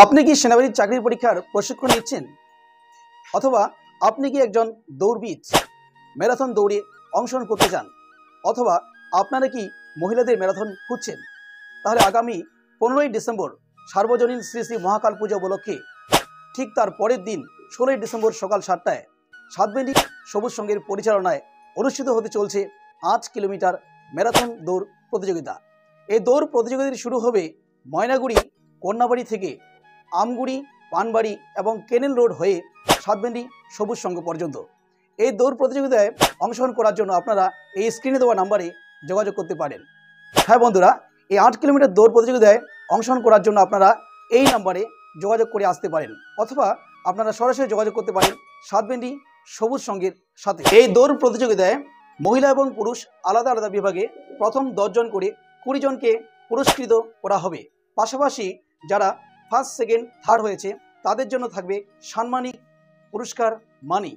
আপনি কি সেনাবাহিনীর চাকরির পরীক্ষার প্রশিক্ষণ নিচ্ছেন অথবা আপনি কি একজন দৌড়বিদ ম্যারাথন দৌড়ে অংশগ্রহণ করতে চান অথবা আপনারা কি মহিলাদের ম্যারাথন খুঁজছেন তাহলে আগামী 15ই ডিসেম্বর সার্বজনীন শ্রী শ্রী মহাকাল পূজা উপলক্ষে ঠিক তার পরের দিন 16ই ডিসেম্বর সকাল 7টায় সাতবেন্ডি সবুজ সংঘের পরিচালনায় অনুষ্ঠিত হতে চলছে 8 কিলোমিটার ম্যারাথন দৌড় প্রতিযোগিতা। এই দৌড় প্রতিযোগিতাটি শুরু হবে ময়নাগুড়ি কন্যাবাড়ি থেকে আমগুড়ি পানবাড়ি এবং কেনেল রোড হয়ে সাতবেন্ডি সবুজ সংঘ পর্যন্ত। এই দৌড় প্রতিযোগিতায় অংশগ্রহণ করার জন্য আপনারা এই স্ক্রিনে দেওয়া নাম্বারে যোগাযোগ করতে পারেন। হ্যাঁ বন্ধুরা, এই 8 কিলোমিটার দৌড় প্রতিযোগিতায় অংশগ্রহণ করার জন্য আপনারা এই নাম্বারে যোগাযোগ করে আসতে পারেন অথবা আপনারা সরাসরি যোগাযোগ করতে পারেন সাতবেন্ডি সবুজ সংঘের সাথে। এই দৌড় প্রতিযোগিতায় মহিলা এবং পুরুষ আলাদা আলাদা বিভাগে প্রথম 10 জন করে 20 জনকে পুরস্কৃত করা হবে। পাশাপাশি যারা ফার্স্ট, সেকেন্ড, থার্ড হয়েছে তাদের জন্য থাকবে সাম্মানিক পুরস্কার মানি।